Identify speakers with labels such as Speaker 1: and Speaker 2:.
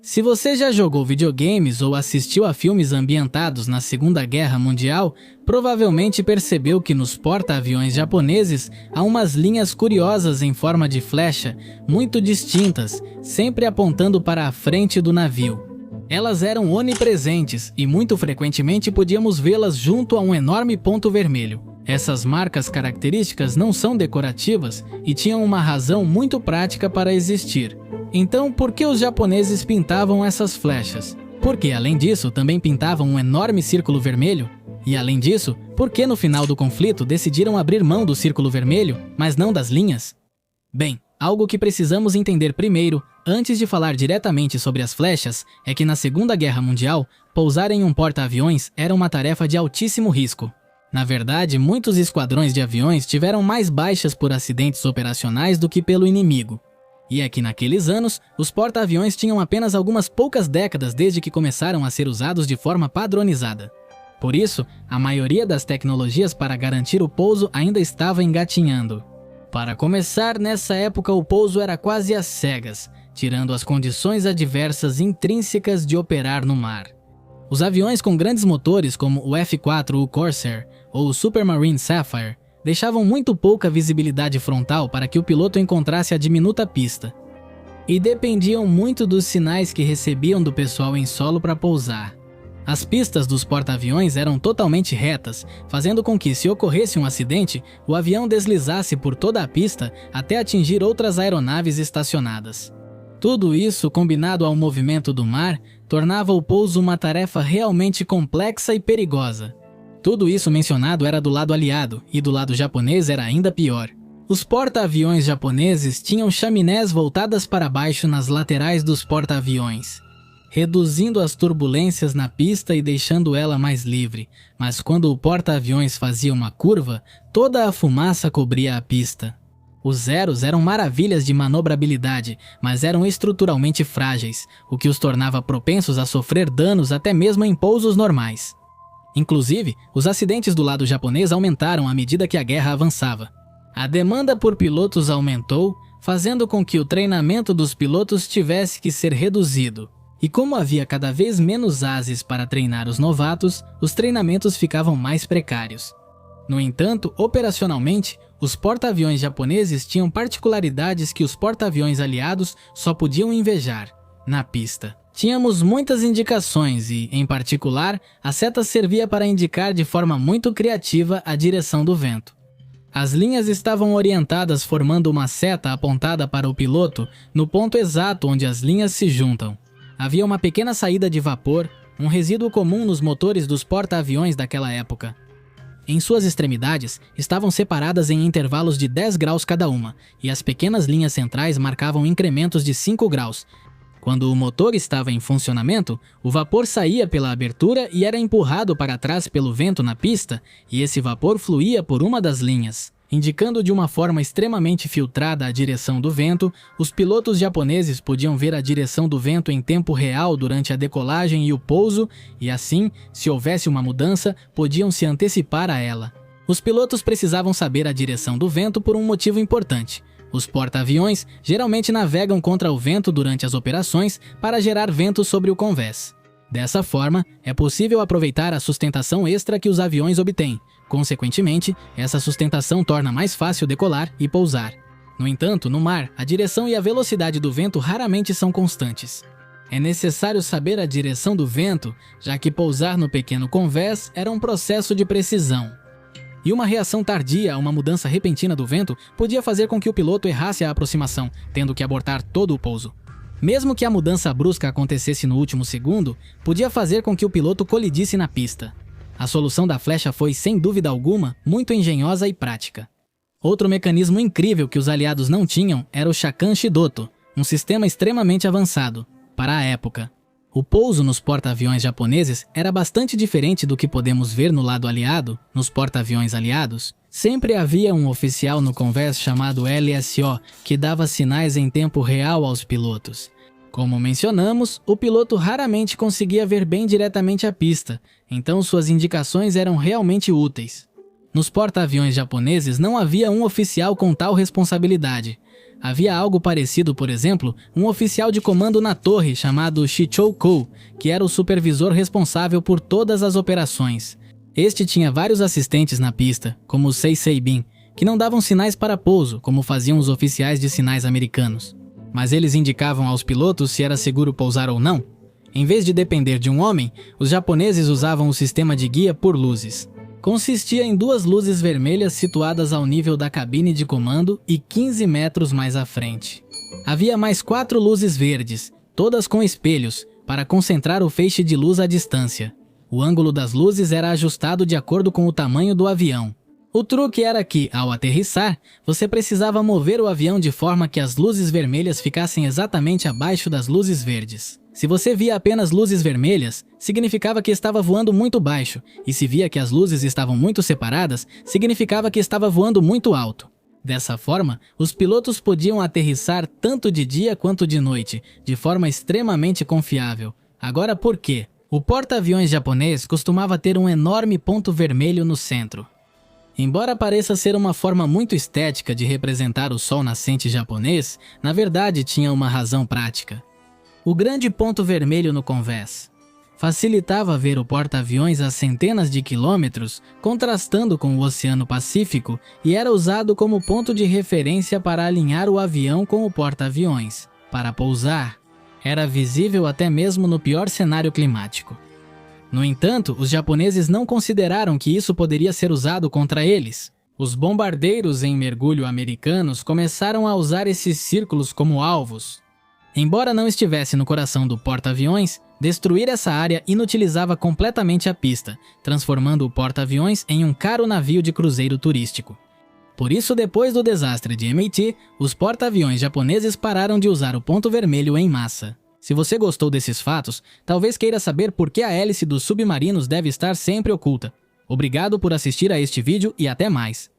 Speaker 1: Se você já jogou videogames ou assistiu a filmes ambientados na Segunda Guerra Mundial, provavelmente percebeu que nos porta-aviões japoneses há umas linhas curiosas em forma de flecha, muito distintas, sempre apontando para a frente do navio. Elas eram onipresentes e muito frequentemente podíamos vê-las junto a um enorme ponto vermelho. Essas marcas características não são decorativas e tinham uma razão muito prática para existir. Então, por que os japoneses pintavam essas flechas? Porque, além disso, também pintavam um enorme círculo vermelho? E, além disso, por que no final do conflito decidiram abrir mão do círculo vermelho, mas não das linhas? Bem, algo que precisamos entender primeiro, antes de falar diretamente sobre as flechas, é que na Segunda Guerra Mundial, pousar em um porta-aviões era uma tarefa de altíssimo risco. Na verdade, muitos esquadrões de aviões tiveram mais baixas por acidentes operacionais do que pelo inimigo. E é que naqueles anos, os porta-aviões tinham apenas algumas poucas décadas desde que começaram a ser usados de forma padronizada. Por isso, a maioria das tecnologias para garantir o pouso ainda estava engatinhando. Para começar, nessa época o pouso era quase às cegas, tirando as condições adversas intrínsecas de operar no mar. Os aviões com grandes motores como o F-4 Corsair ou o Supermarine Sapphire deixavam muito pouca visibilidade frontal para que o piloto encontrasse a diminuta pista. E dependiam muito dos sinais que recebiam do pessoal em solo para pousar. As pistas dos porta-aviões eram totalmente retas, fazendo com que, se ocorresse um acidente, o avião deslizasse por toda a pista até atingir outras aeronaves estacionadas. Tudo isso, combinado ao movimento do mar, tornava o pouso uma tarefa realmente complexa e perigosa. Tudo isso mencionado era do lado aliado, e do lado japonês era ainda pior. Os porta-aviões japoneses tinham chaminés voltadas para baixo nas laterais dos porta-aviões, reduzindo as turbulências na pista e deixando ela mais livre, mas quando o porta-aviões fazia uma curva, toda a fumaça cobria a pista. Os zeros eram maravilhas de manobrabilidade, mas eram estruturalmente frágeis, o que os tornava propensos a sofrer danos até mesmo em pousos normais. Inclusive, os acidentes do lado japonês aumentaram à medida que a guerra avançava. A demanda por pilotos aumentou, fazendo com que o treinamento dos pilotos tivesse que ser reduzido. E como havia cada vez menos ases para treinar os novatos, os treinamentos ficavam mais precários. No entanto, operacionalmente, os porta-aviões japoneses tinham particularidades que os porta-aviões aliados só podiam invejar: na pista. Tínhamos muitas indicações e, em particular, a seta servia para indicar de forma muito criativa a direção do vento. As linhas estavam orientadas formando uma seta apontada para o piloto no ponto exato onde as linhas se juntam. Havia uma pequena saída de vapor, um resíduo comum nos motores dos porta-aviões daquela época. Em suas extremidades, estavam separadas em intervalos de 10 graus cada uma, e as pequenas linhas centrais marcavam incrementos de 5 graus. Quando o motor estava em funcionamento, o vapor saía pela abertura e era empurrado para trás pelo vento na pista, e esse vapor fluía por uma das linhas. Indicando de uma forma extremamente filtrada a direção do vento, os pilotos japoneses podiam ver a direção do vento em tempo real durante a decolagem e o pouso, e assim, se houvesse uma mudança, podiam se antecipar a ela. Os pilotos precisavam saber a direção do vento por um motivo importante. Os porta-aviões geralmente navegam contra o vento durante as operações para gerar vento sobre o convés. Dessa forma, é possível aproveitar a sustentação extra que os aviões obtêm. Consequentemente, essa sustentação torna mais fácil decolar e pousar. No entanto, no mar, a direção e a velocidade do vento raramente são constantes. É necessário saber a direção do vento, já que pousar no pequeno convés era um processo de precisão. E uma reação tardia a uma mudança repentina do vento podia fazer com que o piloto errasse a aproximação, tendo que abortar todo o pouso. Mesmo que a mudança brusca acontecesse no último segundo, podia fazer com que o piloto colidisse na pista. A solução da flecha foi, sem dúvida alguma, muito engenhosa e prática. Outro mecanismo incrível que os aliados não tinham era o Shakan Shidoto, um sistema extremamente avançado, para a época. O pouso nos porta-aviões japoneses era bastante diferente do que podemos ver no lado aliado, nos porta-aviões aliados. Sempre havia um oficial no convés chamado LSO, que dava sinais em tempo real aos pilotos. Como mencionamos, o piloto raramente conseguia ver bem diretamente a pista, então suas indicações eram realmente úteis. Nos porta-aviões japoneses não havia um oficial com tal responsabilidade. Havia algo parecido, por exemplo, um oficial de comando na torre chamado Shichou-kou, que era o supervisor responsável por todas as operações. Este tinha vários assistentes na pista, como os Seisei-bin, que não davam sinais para pouso, como faziam os oficiais de sinais americanos. Mas eles indicavam aos pilotos se era seguro pousar ou não. Em vez de depender de um homem, os japoneses usavam o sistema de guia por luzes. Consistia em 2 luzes vermelhas situadas ao nível da cabine de comando e 15 metros mais à frente. Havia mais 4 luzes verdes, todas com espelhos, para concentrar o feixe de luz à distância. O ângulo das luzes era ajustado de acordo com o tamanho do avião. O truque era que, ao aterrissar, você precisava mover o avião de forma que as luzes vermelhas ficassem exatamente abaixo das luzes verdes. Se você via apenas luzes vermelhas, significava que estava voando muito baixo, e se via que as luzes estavam muito separadas, significava que estava voando muito alto. Dessa forma, os pilotos podiam aterrissar tanto de dia quanto de noite, de forma extremamente confiável. Agora por quê? O porta-aviões japonês costumava ter um enorme ponto vermelho no centro. Embora pareça ser uma forma muito estética de representar o sol nascente japonês, na verdade tinha uma razão prática. O grande ponto vermelho no convés facilitava ver o porta-aviões a centenas de quilômetros, contrastando com o Oceano Pacífico, e era usado como ponto de referência para alinhar o avião com o porta-aviões. Para pousar, era visível até mesmo no pior cenário climático. No entanto, os japoneses não consideraram que isso poderia ser usado contra eles. Os bombardeiros em mergulho americanos começaram a usar esses círculos como alvos. Embora não estivesse no coração do porta-aviões, destruir essa área inutilizava completamente a pista, transformando o porta-aviões em um caro navio de cruzeiro turístico. Por isso, depois do desastre de MIT, os porta-aviões japoneses pararam de usar o ponto vermelho em massa. Se você gostou desses fatos, talvez queira saber por que a hélice dos submarinos deve estar sempre oculta. Obrigado por assistir a este vídeo e até mais!